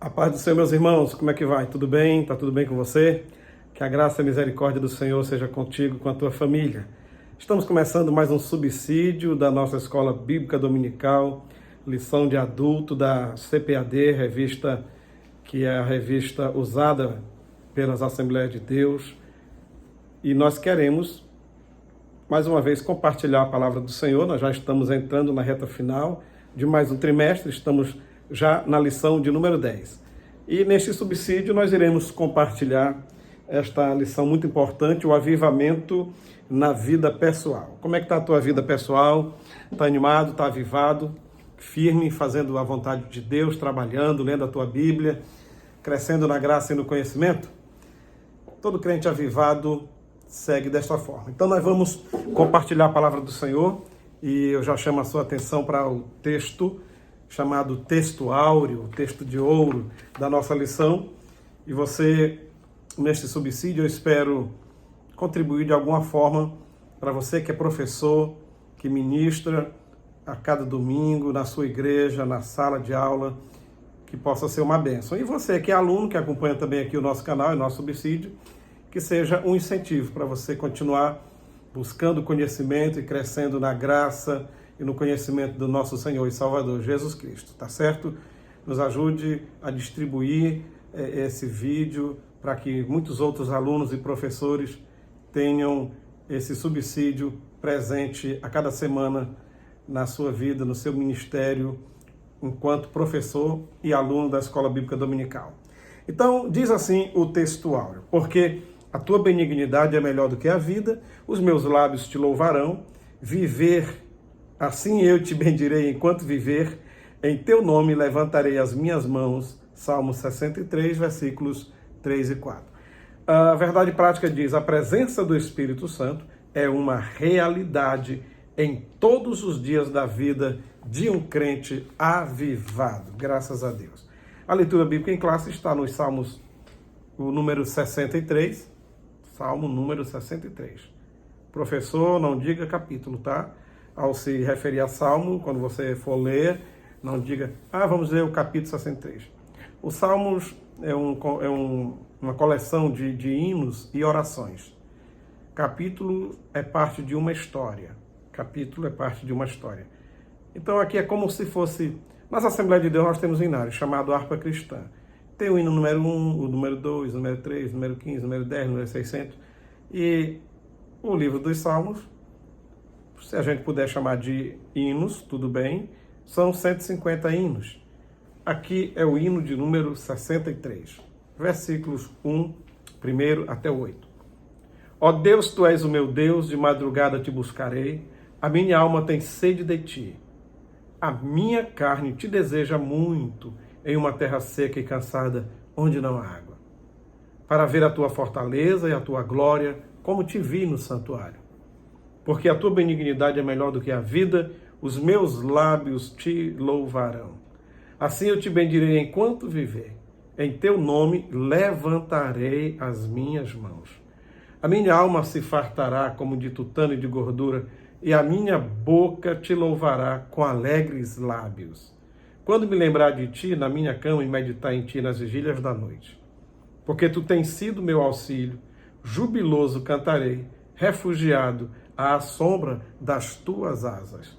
A paz do Senhor, meus irmãos, como é que vai? Tudo bem? Tá tudo bem com você? Que a graça e a misericórdia do Senhor seja contigo, com a tua família. Estamos começando mais um subsídio da nossa Escola Bíblica Dominical, lição de adulto da CPAD, revista que é a revista usada pelas Assembleias de Deus. E nós queremos, mais uma vez, compartilhar a palavra do Senhor. Nós já estamos entrando na reta final de mais um trimestre, estamos já na lição de número 10. E neste subsídio nós iremos compartilhar esta lição muito importante, o avivamento na vida pessoal. Como é que está a tua vida pessoal? Está animado, está avivado, firme, fazendo a vontade de Deus, trabalhando, lendo a tua Bíblia, crescendo na graça e no conhecimento? Todo crente avivado segue desta forma. Então nós vamos compartilhar a palavra do Senhor e eu já chamo a sua atenção para o texto chamado texto áureo, o texto de ouro da nossa lição. E você, neste subsídio, eu espero contribuir de alguma forma para você que é professor, que ministra a cada domingo na sua igreja, na sala de aula, que possa ser uma bênção. E você que é aluno, que acompanha também aqui o nosso canal e nosso subsídio, que seja um incentivo para você continuar buscando conhecimento e crescendo na graça e no conhecimento do nosso Senhor e Salvador Jesus Cristo, tá certo? Nos ajude a distribuir esse vídeo para que muitos outros alunos e professores tenham esse subsídio presente a cada semana na sua vida, no seu ministério, enquanto professor e aluno da Escola Bíblica Dominical. Então, diz assim o texto áureo: porque a tua benignidade é melhor do que a vida, os meus lábios te louvarão, assim eu te bendirei enquanto viver, em teu nome levantarei as minhas mãos. Salmo 63, versículos 3 e 4. A verdade prática diz: a presença do Espírito Santo é uma realidade em todos os dias da vida de um crente avivado. Graças a Deus. A leitura bíblica em classe está nos Salmos, o número 63, Salmo número 63. Professor, não diga capítulo, tá? Ao se referir a Salmo, quando você for ler, não diga, vamos ler o capítulo 63. Os Salmos é uma coleção de hinos e orações. Capítulo é parte de uma história. Capítulo é parte de uma história. Então aqui é como se fosse... Nas Assembleias de Deus nós temos um hinário chamado Harpa Cristã. Tem o hino número 1, o número 2, o número 3, o número 15, o número 10, o número 600. E o livro dos Salmos, se a gente puder chamar de hinos, tudo bem, são 150 hinos. Aqui é o hino de número 63, versículos 1, primeiro até o 8. Ó Deus, tu és o meu Deus, de madrugada te buscarei, a minha alma tem sede de ti. A minha carne te deseja muito em uma terra seca e cansada, onde não há água, para ver a tua fortaleza e a tua glória, como te vi no santuário. Porque a tua benignidade é melhor do que a vida, os meus lábios te louvarão. Assim eu te bendirei enquanto viver. Em teu nome levantarei as minhas mãos. A minha alma se fartará como de tutano e de gordura, e a minha boca te louvará com alegres lábios. Quando me lembrar de ti na minha cama e meditar em ti nas vigílias da noite. Porque tu tens sido meu auxílio, jubiloso cantarei, refugiado à sombra das tuas asas.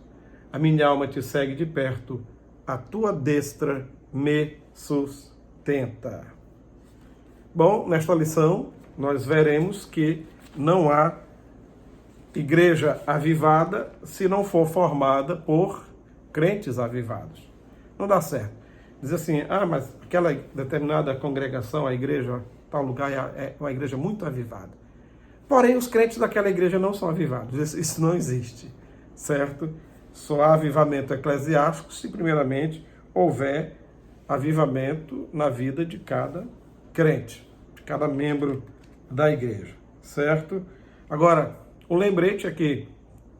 A minha alma te segue de perto, a tua destra me sustenta. Bom, nesta lição nós veremos que não há igreja avivada se não for formada por crentes avivados. Não dá certo. Diz assim, mas aquela determinada congregação, a igreja, tal lugar é uma igreja muito avivada. Porém, os crentes daquela igreja não são avivados. Isso não existe, certo? Só há avivamento eclesiástico se, primeiramente, houver avivamento na vida de cada crente, de cada membro da igreja, certo? Agora, o lembrete é que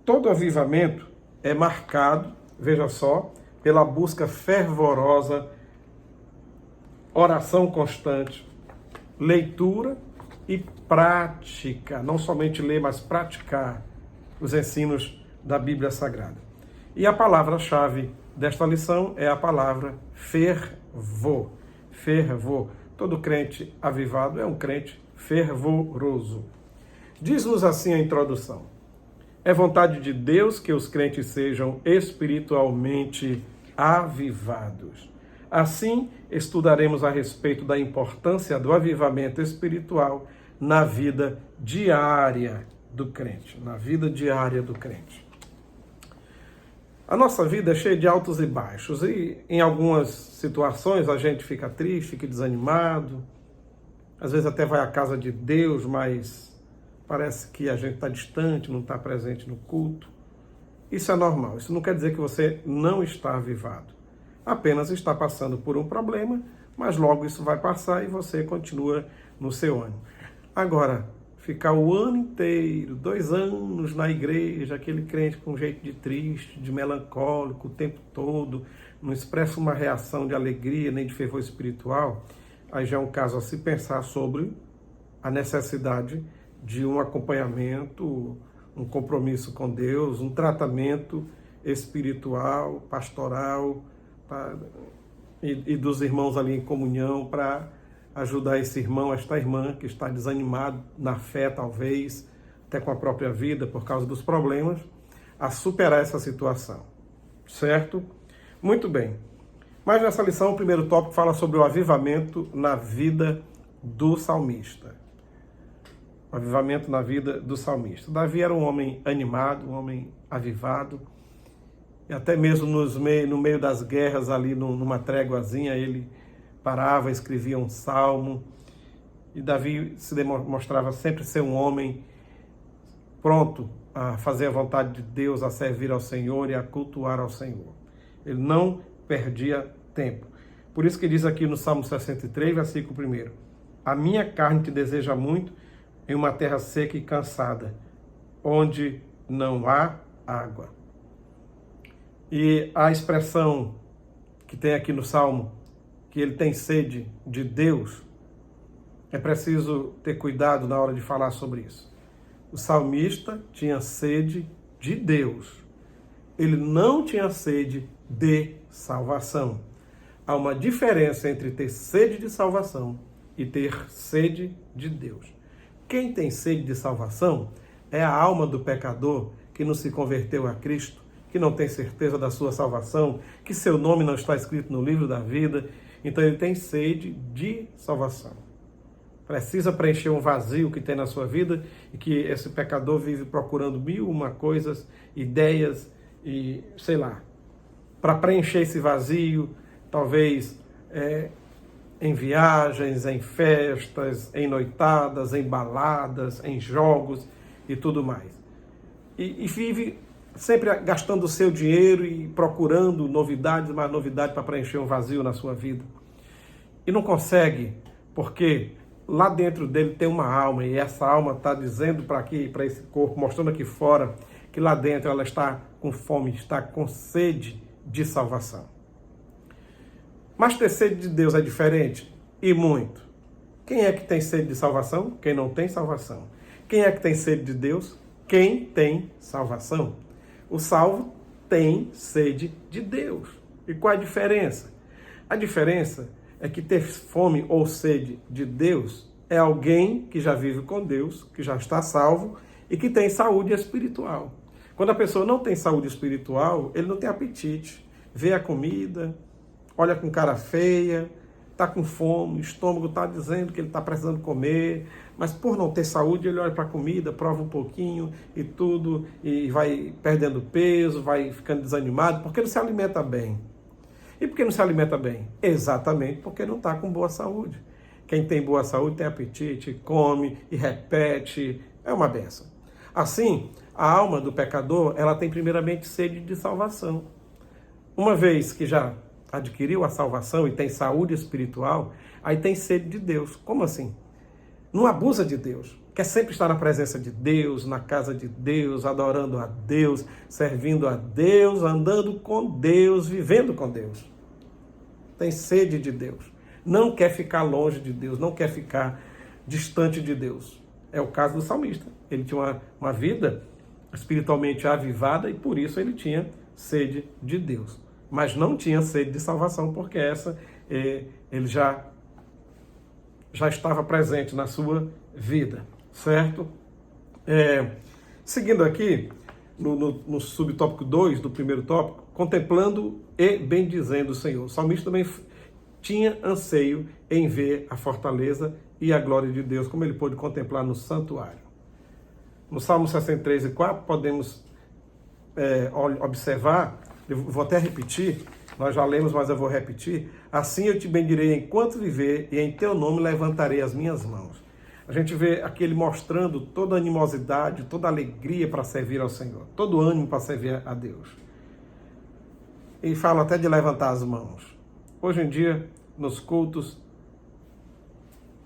todo avivamento é marcado, veja só, pela busca fervorosa, oração constante, leitura e prática, não somente ler, mas praticar os ensinos da Bíblia Sagrada. E a palavra-chave desta lição é a palavra fervor. fervor. Todo crente avivado é um crente fervoroso. Diz-nos assim a introdução: é vontade de Deus que os crentes sejam espiritualmente avivados. Assim, estudaremos a respeito da importância do avivamento espiritual na vida diária do crente. Na vida diária do crente. A nossa vida é cheia de altos e baixos, e em algumas situações a gente fica triste, fica desanimado, às vezes até vai à casa de Deus, mas parece que a gente está distante, não está presente no culto. Isso é normal, isso não quer dizer que você não está avivado. Apenas está passando por um problema, mas logo isso vai passar e você continua no seu ânimo. Agora, ficar o ano inteiro, 2 anos na igreja, aquele crente com jeito de triste, de melancólico o tempo todo, não expressa uma reação de alegria nem de fervor espiritual, aí já é um caso a se pensar sobre a necessidade de um acompanhamento, um compromisso com Deus, um tratamento espiritual, pastoral, e dos irmãos ali em comunhão para ajudar esse irmão, esta irmã que está desanimado na fé, talvez, até com a própria vida, por causa dos problemas, a superar essa situação. Certo? Muito bem. Mas nessa lição, o primeiro tópico fala sobre o avivamento na vida do salmista. O avivamento na vida do salmista. Davi era um homem animado, um homem avivado, e até mesmo no meio das guerras, ali numa tréguazinha, ele parava, escrevia um salmo, e Davi se demonstrava sempre ser um homem pronto a fazer a vontade de Deus, a servir ao Senhor e a cultuar ao Senhor. Ele não perdia tempo. Por isso que diz aqui no Salmo 63, versículo 1: a minha carne te deseja muito em uma terra seca e cansada, onde não há água. E a expressão que tem aqui no Salmo, que ele tem sede de Deus, é preciso ter cuidado na hora de falar sobre isso. O salmista tinha sede de Deus. Ele não tinha sede de salvação. Há uma diferença entre ter sede de salvação e ter sede de Deus. Quem tem sede de salvação é a alma do pecador que não se converteu a Cristo, que não tem certeza da sua salvação, que seu nome não está escrito no livro da vida. Então ele tem sede de salvação. Precisa preencher um vazio que tem na sua vida e que esse pecador vive procurando 1001 coisas, ideias e sei lá. Para preencher esse vazio, talvez em viagens, em festas, em noitadas, em baladas, em jogos e tudo mais. E vive sempre gastando o seu dinheiro e procurando novidades, mais novidades para preencher um vazio na sua vida. E não consegue, porque lá dentro dele tem uma alma, e essa alma está dizendo para esse corpo, mostrando aqui fora, que lá dentro ela está com fome, está com sede de salvação. Mas ter sede de Deus é diferente? E muito. Quem é que tem sede de salvação? Quem não tem salvação. Quem é que tem sede de Deus? Quem tem salvação. O salvo tem sede de Deus. E qual a diferença? A diferença é que ter fome ou sede de Deus é alguém que já vive com Deus, que já está salvo e que tem saúde espiritual. Quando a pessoa não tem saúde espiritual, ele não tem apetite. Vê a comida, olha com cara feia, está com fome, o estômago está dizendo que ele está precisando comer, mas por não ter saúde, ele olha para a comida, prova um pouquinho e tudo, e vai perdendo peso, vai ficando desanimado, porque não se alimenta bem. E por que não se alimenta bem? Exatamente porque não está com boa saúde. Quem tem boa saúde tem apetite, come e repete, é uma bênção. Assim, a alma do pecador, ela tem primeiramente sede de salvação. Uma vez que já adquiriu a salvação e tem saúde espiritual, aí tem sede de Deus. Como assim? Não abusa de Deus. Quer sempre estar na presença de Deus, na casa de Deus, adorando a Deus, servindo a Deus, andando com Deus, vivendo com Deus. Tem sede de Deus. Não quer ficar longe de Deus, não quer ficar distante de Deus. É o caso do salmista. Ele tinha uma vida espiritualmente avivada e por isso ele tinha sede de Deus. mas não tinha sede de salvação, porque essa ele já estava presente na sua vida, certo? Seguindo aqui, no subtópico 2 do primeiro tópico, contemplando e bendizendo o Senhor. O salmista também tinha anseio em ver a fortaleza e a glória de Deus, como ele pôde contemplar no santuário. No Salmo 63:4, podemos observar, eu vou até repetir, nós já lemos, mas eu vou repetir: assim eu te bendirei enquanto viver, e em teu nome levantarei as minhas mãos. A gente vê aqui ele mostrando toda a animosidade, toda a alegria para servir ao Senhor, todo o ânimo para servir a Deus. E fala até de levantar as mãos. Hoje em dia, nos cultos,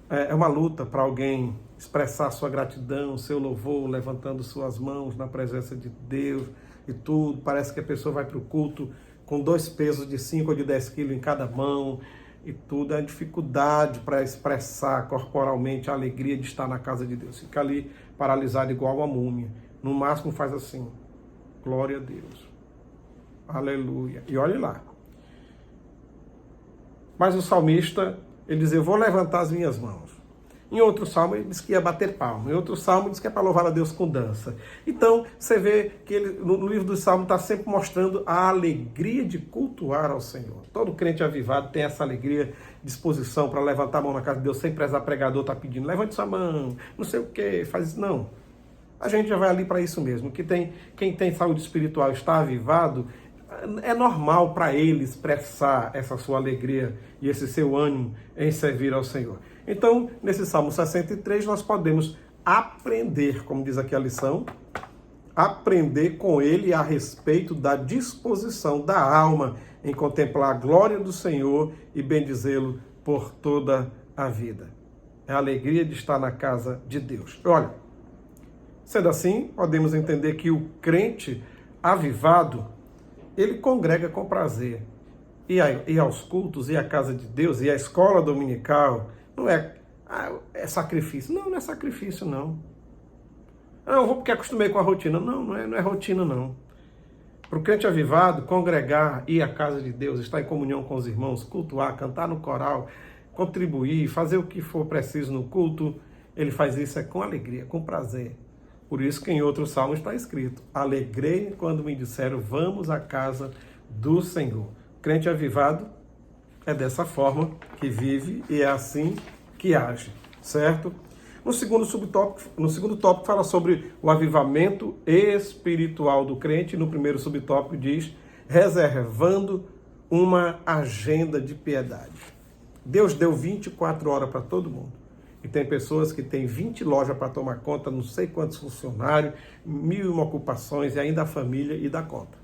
é uma luta para alguém expressar sua gratidão, seu louvor, levantando suas mãos na presença de Deus e tudo. Parece que a pessoa vai para o culto com 2 pesos de 5 ou de 10 quilos em cada mão e tudo. É a dificuldade para expressar corporalmente a alegria de estar na casa de Deus. Fica ali paralisado igual uma múmia. No máximo faz assim: glória a Deus, aleluia. E olhe lá. Mas o salmista, ele diz: eu vou levantar as minhas mãos. Em outro salmo, ele diz que ia bater palma. Em outro salmo, diz que é para louvar a Deus com dança. Então, você vê que ele, no livro dos Salmos, está sempre mostrando a alegria de cultuar ao Senhor. Todo crente avivado tem essa alegria, disposição para levantar a mão na casa de Deus, sem prezar pregador, está pedindo: levante sua mão, não sei o quê, faz isso. Não. A gente já vai ali para isso mesmo. Quem tem saúde espiritual, está avivado, é normal para ele expressar essa sua alegria e esse seu ânimo em servir ao Senhor. Então, nesse Salmo 63, nós podemos aprender, como diz aqui a lição, aprender com ele a respeito da disposição da alma em contemplar a glória do Senhor e bendizê-lo por toda a vida. É a alegria de estar na casa de Deus. Olha, sendo assim, podemos entender que o crente avivado, ele congrega com prazer. E aos cultos, e à casa de Deus, e à escola dominical, não é sacrifício. Não é sacrifício, não. Eu vou porque acostumei com a rotina. Não é rotina, não. Para o crente avivado, congregar, ir à casa de Deus, estar em comunhão com os irmãos, cultuar, cantar no coral, contribuir, fazer o que for preciso no culto, ele faz isso com alegria, com prazer. Por isso que em outro salmo está escrito: alegrei quando me disseram, vamos à casa do Senhor. Crente avivado é dessa forma que vive e é assim que age, certo? No segundo tópico fala sobre o avivamento espiritual do crente. No primeiro subtópico diz: reservando uma agenda de piedade. Deus deu 24 horas para todo mundo. E tem pessoas que têm 20 lojas para tomar conta, não sei quantos funcionários, 1001 ocupações e ainda a família e dá conta.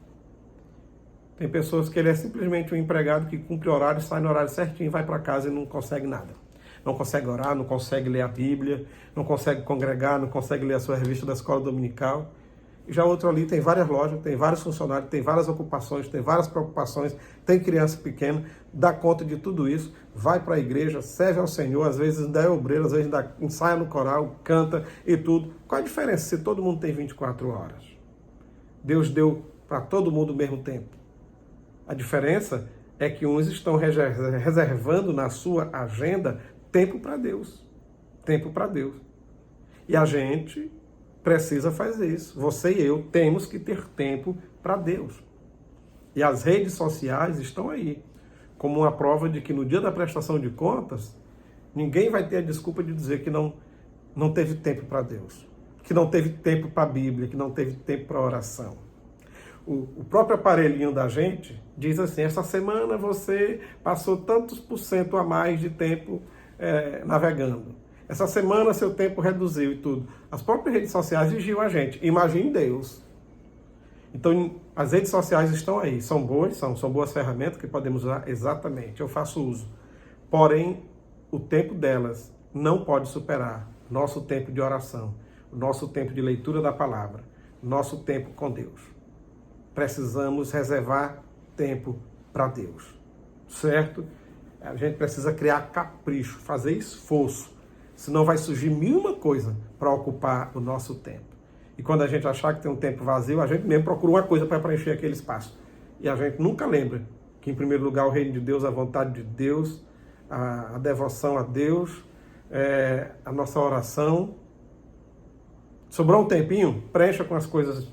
Tem pessoas que ele é simplesmente um empregado que cumpre horário, sai no horário certinho, vai para casa e não consegue nada. Não consegue orar, não consegue ler a Bíblia, não consegue congregar, não consegue ler a sua revista da escola dominical. E já outro ali tem várias lojas, tem vários funcionários, tem várias ocupações, tem várias preocupações, tem criança pequena, dá conta de tudo isso, vai para a igreja, serve ao Senhor, às vezes ainda é obreiro, às vezes ainda ensaia no coral, canta e tudo. Qual a diferença se todo mundo tem 24 horas? Deus deu para todo mundo o mesmo tempo. A diferença é que uns estão reservando na sua agenda tempo para Deus. Tempo para Deus. E a gente precisa fazer isso. Você e eu temos que ter tempo para Deus. E as redes sociais estão aí, como uma prova de que no dia da prestação de contas, ninguém vai ter a desculpa de dizer que não teve tempo para Deus, que não teve tempo para a Bíblia, que não teve tempo para a oração. O próprio aparelhinho da gente diz assim: essa semana você passou tantos % a mais de tempo navegando. Essa semana seu tempo reduziu e tudo. As próprias redes sociais vigiam a gente. Imagine Deus. Então, as redes sociais estão aí. São boas, são boas ferramentas que podemos usar exatamente. Eu faço uso. Porém, o tempo delas não pode superar nosso tempo de oração, nosso tempo de leitura da palavra, nosso tempo com Deus. Precisamos reservar tempo para Deus, certo? A gente precisa criar capricho, fazer esforço, senão vai surgir 1001 coisa para ocupar o nosso tempo. E quando a gente achar que tem um tempo vazio, a gente mesmo procura uma coisa para preencher aquele espaço. e a gente nunca lembra que, em primeiro lugar, o reino de Deus, a vontade de Deus, a devoção a Deus, a nossa oração. Sobrou um tempinho, preencha com as coisas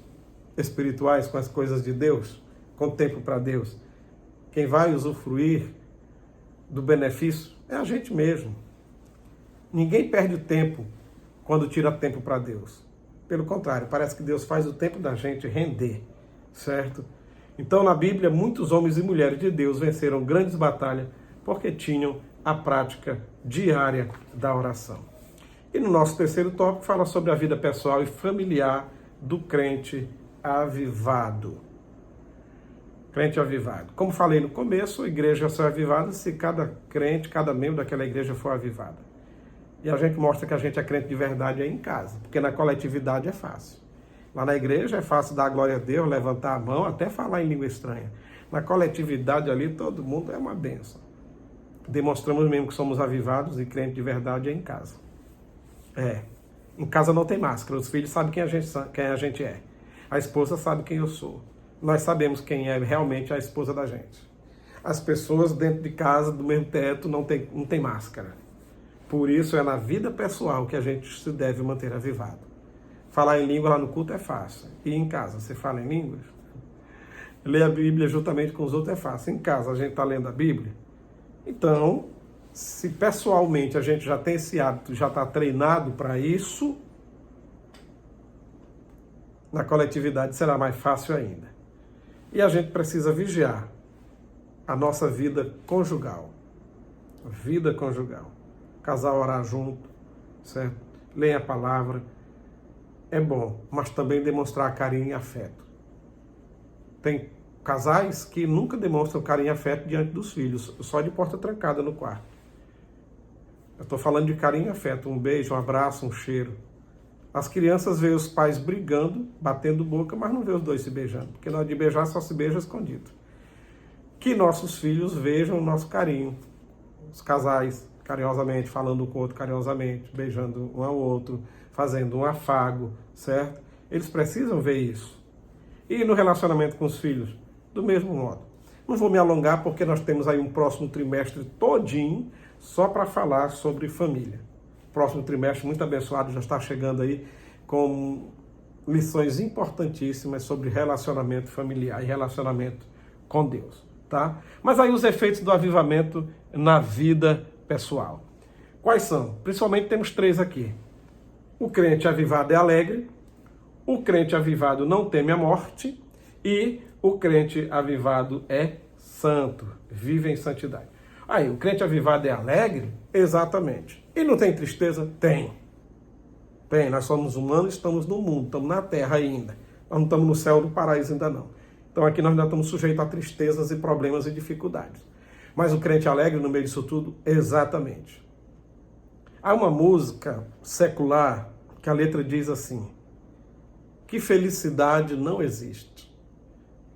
espirituais, com as coisas de Deus, com tempo para Deus. Quem vai usufruir do benefício é a gente mesmo. Ninguém perde tempo quando tira tempo para Deus. Pelo contrário, parece que Deus faz o tempo da gente render, certo? Então, na Bíblia, muitos homens e mulheres de Deus venceram grandes batalhas porque tinham a prática diária da oração. E no nosso terceiro tópico fala sobre a vida pessoal e familiar do crente avivado. Crente avivado. Como falei no começo, a igreja só é avivada se cada crente, cada membro daquela igreja for avivada. E a gente mostra que a gente é crente de verdade aí em casa, porque na coletividade é fácil. Lá na igreja é fácil dar glória a Deus, levantar a mão, até falar em língua estranha. Na coletividade ali, todo mundo é uma bênção. Demonstramos mesmo que somos avivados e crente de verdade é em casa. Em casa não tem máscara, os filhos sabem quem a gente é. A esposa sabe quem eu sou. Nós sabemos quem é realmente a esposa da gente. As pessoas dentro de casa, do mesmo teto, não tem máscara. Por isso é na vida pessoal que a gente se deve manter avivado. Falar em língua lá no culto é fácil. E em casa, você fala em línguas? Ler a Bíblia juntamente com os outros é fácil. Em casa, a gente está lendo a Bíblia? Então, se pessoalmente a gente já tem esse hábito, já está treinado para isso, na coletividade será mais fácil ainda. E a gente precisa vigiar a nossa vida conjugal. Vida conjugal. Casal orar junto, certo? Ler a palavra. É bom, mas também demonstrar carinho e afeto. Tem casais que nunca demonstram carinho e afeto diante dos filhos, só de porta trancada no quarto. Eu estou falando de carinho e afeto, um beijo, um abraço, um cheiro. As crianças veem os pais brigando, batendo boca, mas não vê os dois se beijando, porque na hora de beijar só se beija escondido. Que nossos filhos vejam o nosso carinho, os casais carinhosamente, falando um com o outro carinhosamente, beijando um ao outro, fazendo um afago, certo? Eles precisam ver isso. E no relacionamento com os filhos, do mesmo modo. Não vou me alongar porque nós temos aí um próximo trimestre todinho só para falar sobre família. Próximo trimestre muito abençoado já está chegando aí com lições importantíssimas sobre relacionamento familiar e relacionamento com Deus, tá? Mas aí os efeitos do avivamento na vida pessoal. Quais são? Principalmente temos 3 aqui. O crente avivado é alegre, o crente avivado não teme a morte e o crente avivado é santo, vive em santidade. Aí, o crente avivado é alegre? Exatamente. E não tem tristeza? Tem. Tem, nós somos humanos, estamos no mundo, estamos na terra ainda. Nós não estamos no céu do paraíso ainda não. Então aqui nós ainda estamos sujeitos a tristezas e problemas e dificuldades. Mas o crente alegre no meio disso tudo? Exatamente. Há uma música secular que a letra diz assim: que felicidade não existe.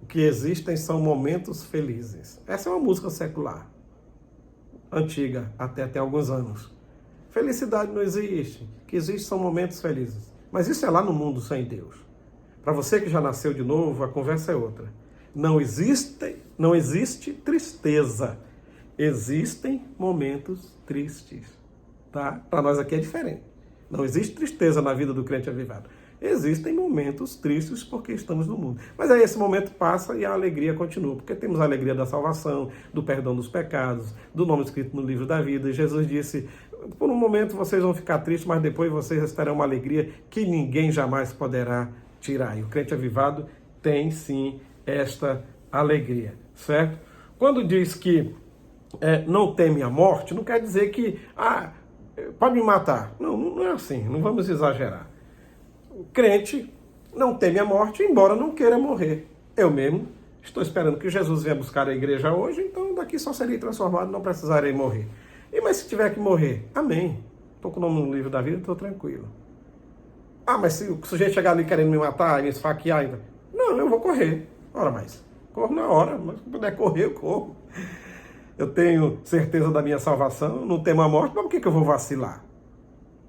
O que existem são momentos felizes. Essa é uma música secular, antiga, até tem alguns anos. Felicidade não existe. O que existe são momentos felizes. Mas isso é lá no mundo sem Deus. Para você que já nasceu de novo, a conversa é outra. Não existe tristeza. Existem momentos tristes. Tá? Para nós aqui é diferente. Não existe tristeza na vida do crente avivado. Existem momentos tristes porque estamos no mundo. Mas aí esse momento passa e a alegria continua. Porque temos a alegria da salvação, do perdão dos pecados, do nome escrito no livro da vida. E Jesus disse, por um momento vocês vão ficar tristes, mas depois vocês terão uma alegria que ninguém jamais poderá tirar. E o crente avivado tem sim esta alegria, certo? Quando diz que não teme a morte, não quer dizer que pode me matar. Não, não é assim, não vamos exagerar. O crente não teme a morte, embora não queira morrer. Eu mesmo estou esperando que Jesus venha buscar a igreja hoje, então daqui só serei transformado, não precisarei morrer. Mas se tiver que morrer, amém. Estou com o nome no livro da vida, estou tranquilo. Mas se o sujeito chegar ali querendo me matar, me esfaquear ainda, não, eu vou correr. Ora, mas corro na hora, mas se puder correr, eu corro. Eu tenho certeza da minha salvação, não temo a morte, mas por que eu vou vacilar?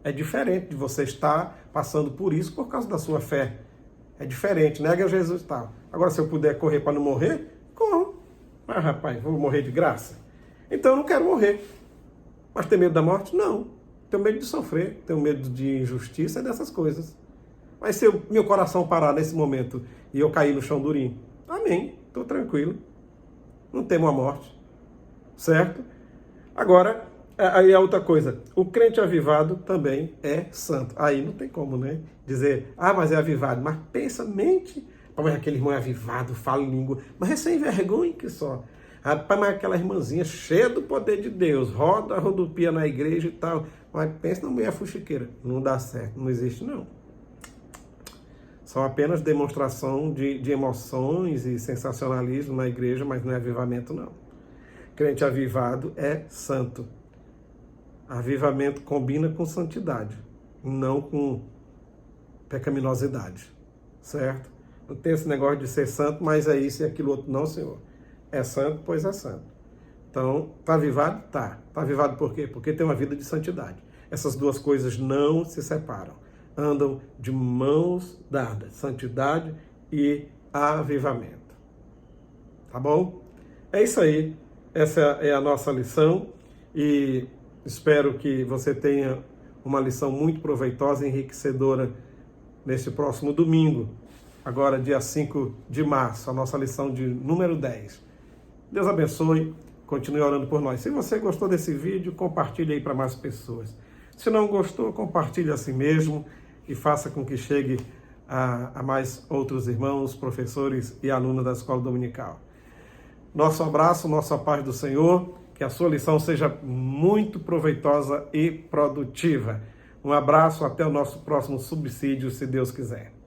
É diferente de você estar passando por isso por causa da sua fé. É diferente, nega Jesus e tal. Agora, se eu puder correr para não morrer, Corro. Mas, rapaz, vou morrer de graça? Então eu não quero morrer. Mas tem medo da morte? Não. Tenho medo de sofrer, tenho medo de injustiça e dessas coisas. Mas se meu coração parar nesse momento e eu cair no chão durinho, amém, estou tranquilo. Não temo a morte. Certo? Agora, aí é outra coisa. O crente avivado também é santo. Aí não tem como, né? Dizer, mas é avivado. Mas pensa, mente. Mas aquele irmão é avivado, fala em língua. Mas é sem vergonha que só. Rapaz, mas aquela irmãzinha cheia do poder de Deus, rodopia na igreja e tal. Mas pensa na mulher fuxiqueira. Não dá certo, não existe não. São apenas demonstração de emoções e sensacionalismo na igreja, mas não é avivamento não. Crente avivado é santo. Avivamento combina com santidade, não com pecaminosidade. Certo? Não tem esse negócio de ser santo, mas é isso e aquilo outro. Não, Senhor. É santo, pois é santo. Então, está avivado? Tá. Está avivado por quê? Porque tem uma vida de santidade. Essas duas coisas não se separam. Andam de mãos dadas. Santidade e avivamento. Tá bom? É isso aí. Essa é a nossa lição. E espero que você tenha uma lição muito proveitosa e enriquecedora neste próximo domingo. Agora, dia 5 de março, a nossa lição de número 10. Deus abençoe, continue orando por nós. Se você gostou desse vídeo, compartilhe aí para mais pessoas. Se não gostou, compartilhe assim mesmo e faça com que chegue a mais outros irmãos, professores e alunos da Escola Dominical. Nosso abraço, nossa paz do Senhor, que a sua lição seja muito proveitosa e produtiva. Um abraço, até o nosso próximo subsídio, se Deus quiser.